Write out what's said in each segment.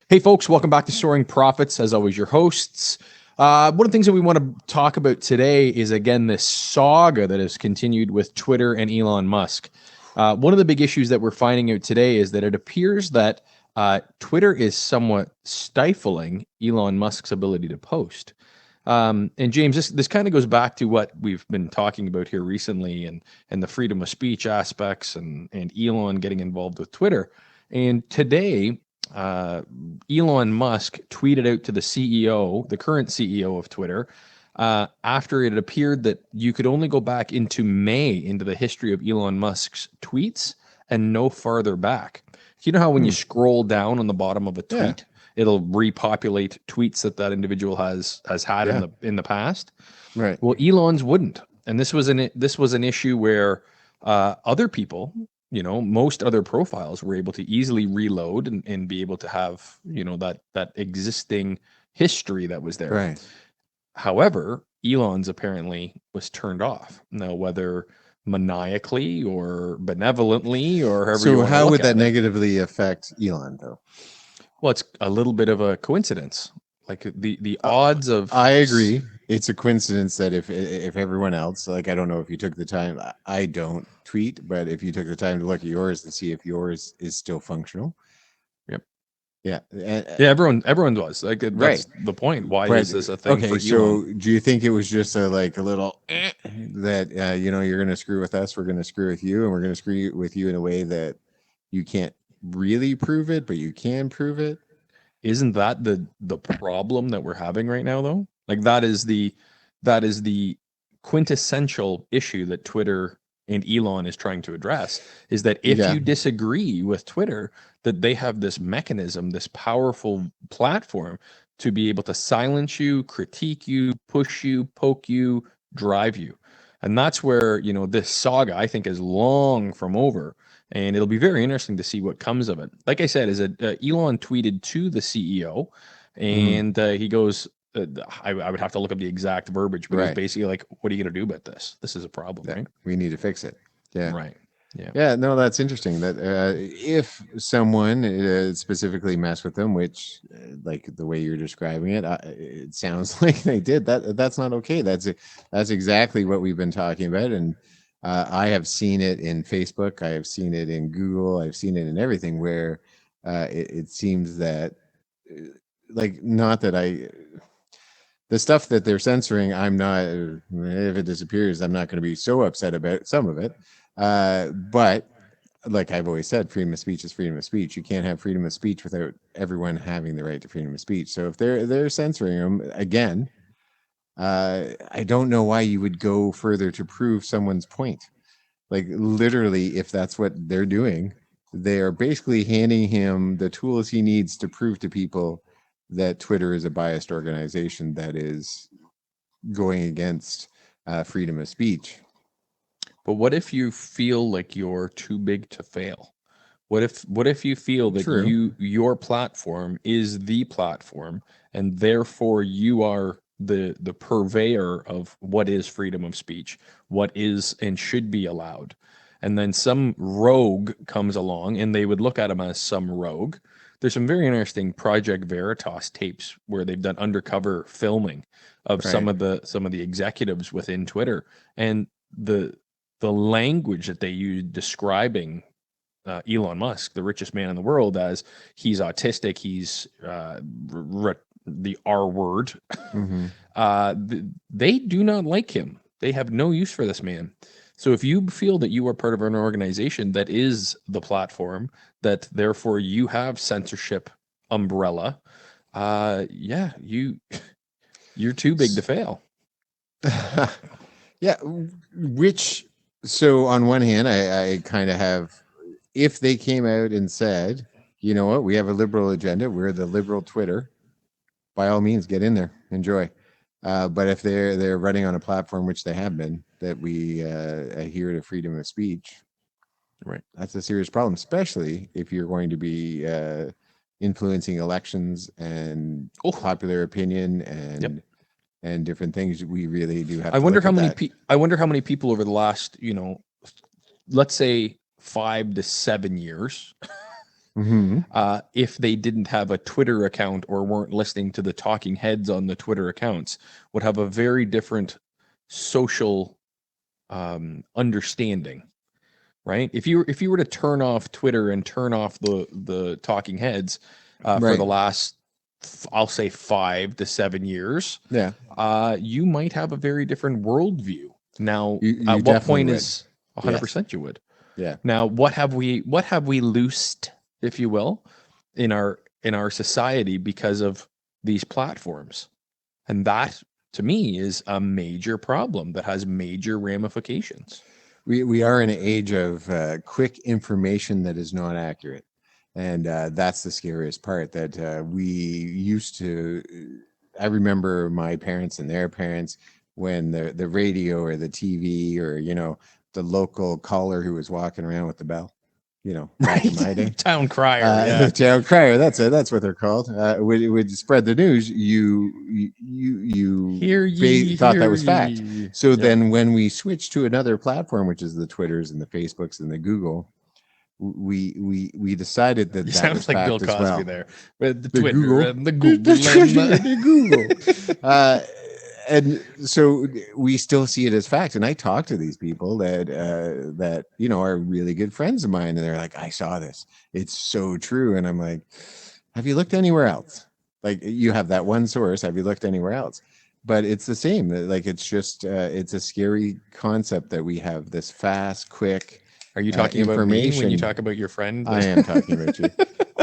Hey, folks, welcome back to Soaring Profits. As always, your hosts. One of the things that we want to talk about today is, again, this saga that has continued with Twitter and Elon Musk. One of the big issues that we're finding out today is that it appears that Twitter is somewhat stifling Elon Musk's ability to post. And James, this kind of goes back to what we've been talking about here recently and the freedom of speech aspects and Elon getting involved with Twitter. And today, Elon Musk tweeted out to the CEO, the current CEO of Twitter, after it appeared that you could only go back into May into the history of Elon Musk's tweets and no farther back. You know how when you scroll down on the bottom of a tweet, it'll repopulate tweets that individual has had in the past. Right. Well, Elon's wouldn't, and this was an issue where other people, most other profiles were able to easily reload and be able to have that existing history that was there. Right. However, Elon's apparently was turned off. Now, whether maniacally or benevolently or however you So want to how look would at that it. negatively affect Elon, though? Well, it's a little bit of a coincidence. Like the odds of I agree. It's a coincidence that if everyone else, like, I don't know if you took the time, I don't tweet, but if you took the time to look at yours and see if yours is still functional. Yep. Yeah. Yeah, everyone was like that's Right. the point. Why But is this a thing for okay, Elon? so do you think it was just a little that you're going to screw with us, we're going to screw with you, and we're going to screw with you in a way that you can't really prove it, but you can prove it? Isn't that the problem that we're having right now though? Like that is the quintessential issue that Twitter and Elon is trying to address, is that if Yeah. you disagree with Twitter, that they have this mechanism, this powerful platform to be able to silence you, critique you, push you, poke you, drive you. And that's where, this saga I think is long from over. And it'll be very interesting to see what comes of it. Like I said, Elon tweeted to the CEO, and he goes, I would have to look up the exact verbiage, but he was Right. basically like, "What are you going to do about this? This is a problem, That right?" we need to fix it. Yeah. Right. Yeah. Yeah, no, that's interesting. That if someone specifically messed with them, which, like the way you're describing it, it sounds like they did. That's not okay. That's exactly what we've been talking about, and I have seen it in Facebook. I have seen it in Google. I've seen it in everything where it seems that, not that the stuff that they're censoring, I'm not. If it disappears, I'm not going to be so upset about some of it. But like I've always said, freedom of speech is freedom of speech. You can't have freedom of speech without everyone having the right to freedom of speech. So if they're censoring them again, I don't know why you would go further to prove someone's point. Like literally, if that's what they're doing, they are basically handing him the tools he needs to prove to people that Twitter is a biased organization that is going against freedom of speech. But what if you feel like you're too big to fail? What if you feel that True. your platform is the platform and therefore you are the purveyor of what is freedom of speech, what is and should be allowed. And then some rogue comes along and they would look at him as some rogue. There's some very interesting Project Veritas tapes where they've done undercover filming of Right. some of the executives within Twitter, and the the language that they use describing Elon Musk, the richest man in the world, as he's autistic, he's the R word. Mm-hmm. They do not like him. They have no use for this man. So if you feel that you are part of an organization that is the platform, that therefore you have censorship umbrella, yeah, you're too big to fail. Yeah, which, so on one hand, I kind of have, if they came out and said, you know what, we have a liberal agenda, we're the liberal Twitter, by all means, get in there, enjoy. But if they're running on a platform, which they have been, that we adhere to freedom of speech, Right. that's a serious problem, especially if you're going to be influencing elections and Oh, popular opinion yep. and different things. We really do have I to wonder look how at many that. I wonder how many people over the last, let's say 5 to 7 years Mhm. If they didn't have a Twitter account or weren't listening to the talking heads on the Twitter accounts, would have a very different social understanding, right? If you were to turn off Twitter and turn off the talking heads for the Right. last, I'll say 5 to 7 years, Yeah. you might have a very different worldview. Now, You at what definitely point would. is Yes. 100% you would? Yeah. Now, what have we loosed, if you will, in our society because of these platforms? And that, to me, is a major problem that has major ramifications. We are in an age of quick information that is not accurate, and that's the scariest part. That we used to. I remember my parents and their parents when the radio or the TV or the local caller who was walking around with the bell. Back in my day. Town crier, The yeah. town crier. That's it. That's what they're called. Would spread the news. You Hear ye, thought that hear was fact. ye. So Yep. then, when we switched to another platform, which is the Twitters and the Facebooks and the Google, we decided You that that sound was like Bill fact as Cosby well. there with the The Twitter Google, and the the Google and Twitter and the... the Google. And so we still see it as fact. And I talk to these people that are really good friends of mine, and they're like, "I saw this. It's so true." And I'm like, "Have you looked anywhere else? Like, you have that one source. Have you looked anywhere else?" But it's the same. Like, it's just it's a scary concept that we have this fast, quick Are you talking about me when you information. talk about your friend? I am talking about you.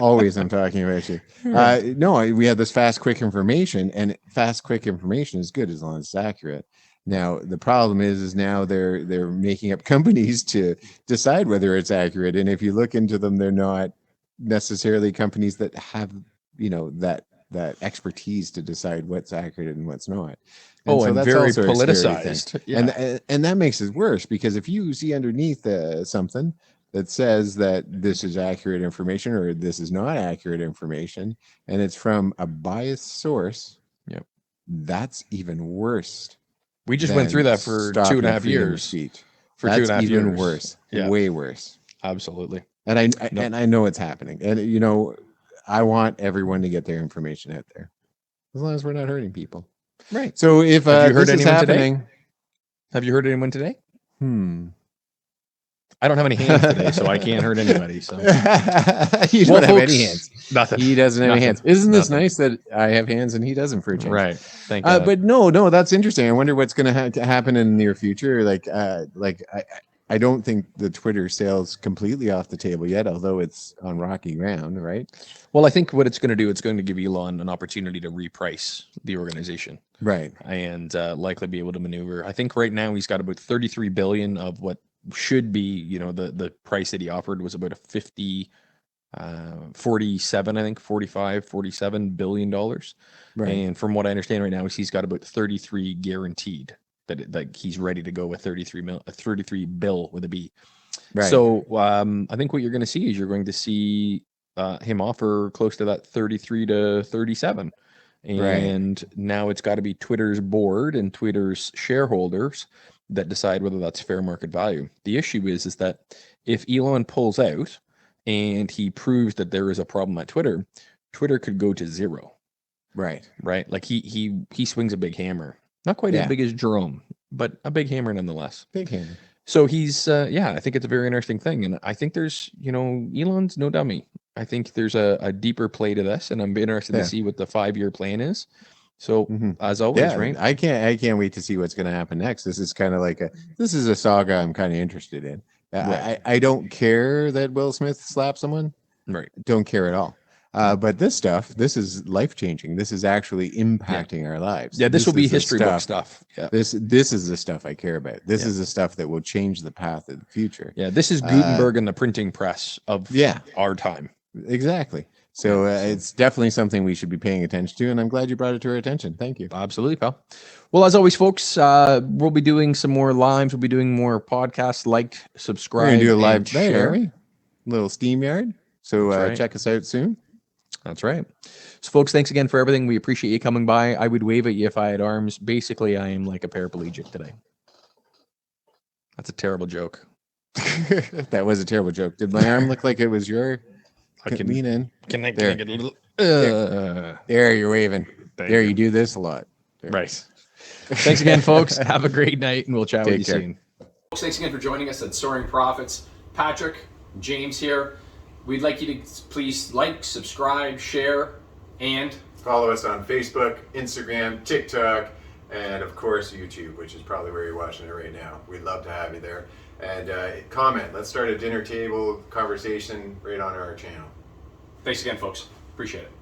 Always, I'm talking about you. Right. No, we have this fast, quick information, and fast, quick information is good as long as it's accurate. Now, the problem is now they're making up companies to decide whether it's accurate, and if you look into them, they're not necessarily companies that have that expertise to decide what's accurate and what's not. And Oh, so and that's very also a scary thing. politicized. And Yeah. and that makes it worse because if you see underneath something that says that this is accurate information or this is not accurate information, and it's from a biased source, Yep. that's even worse We just went through than that for two and a stopping half freedom of years. speech. For two That's and a half even years. worse, Yeah, way worse. absolutely. And Nope. I know it's happening. And I want everyone to get their information out there, as long as we're not hurting people. Right. So if Have you heard this is anyone today? happening, Have you heard anyone today? hmm. I don't have any hands today, so I can't hurt anybody. So, You don't have any hands. Nothing. He doesn't have any Nothing. hands. Isn't this Nothing. nice that I have hands and he doesn't for a change? Right. Thank God. But no, that's interesting. I wonder what's going to happen in the near future. Like I don't think the Twitter sale's completely off the table yet, although it's on rocky ground, right? Well, I think what it's going to do, it's going to give Elon an opportunity to reprice the organization, Right. and likely be able to maneuver. I think right now he's got about 33 billion of what should be, the price that he offered was about a 47, I think 45, $47 billion. Right. And from what I understand right now is he's got about 33 guaranteed that he's ready to go with 33 bill with a B. Right. So I think what you're going to see is you're going to see him offer close to that 33 to 37. And now it's got to be Twitter's board and Twitter's shareholders that decide whether that's fair market value. The issue is that if Elon pulls out and he proves that there is a problem at Twitter, Twitter could go to zero. Right. Right? Like he swings a big hammer. Not quite as big as Jerome, but a big hammer nonetheless. Big hammer. So he's I think it's a very interesting thing. And I think there's, Elon's no dummy. I think there's a deeper play to this, and I'm interested to see what the 5-year plan is. So as always, right? I can't wait to see what's going to happen next. This is kind of like this is a saga I'm kind of interested in. Right. I don't care that Will Smith slapped someone. Right. Don't care at all. But this is life changing. This is actually impacting our lives. Yeah, this will be is the history book stuff. Yeah. This is the stuff I care about. This is the stuff that will change the path of the future. Yeah, this is Gutenberg and the printing press of our time. Exactly. So it's definitely something we should be paying attention to, and I'm glad you brought it to our attention. Thank you. Absolutely, pal. Well, as always, folks, we'll be doing some more lives. We'll be doing more podcasts. Like, subscribe, We're gonna do a live and tonight, share. aren't we? Little SteamYard. So right. Check us out soon. That's right. So, folks, thanks again for everything. We appreciate you coming by. I would wave at you if I had arms. Basically, I am like a paraplegic today. That's a terrible joke. That was a terrible joke. Did my arm look like it was your? Lean in. Can I There. get a little? There, you're waving. Thank There, you. you do this a lot. There. Right. Thanks again, folks. Have a great night, and we'll chat with you Take care. soon. Folks, thanks again for joining us at Soaring Profits. Patrick, James here. We'd like you to please like, subscribe, share, and follow us on Facebook, Instagram, TikTok, and of course YouTube, which is probably where you're watching it right now. We'd love to have you there. And comment. Let's start a dinner table conversation right on our channel. Thanks again, folks. Appreciate it.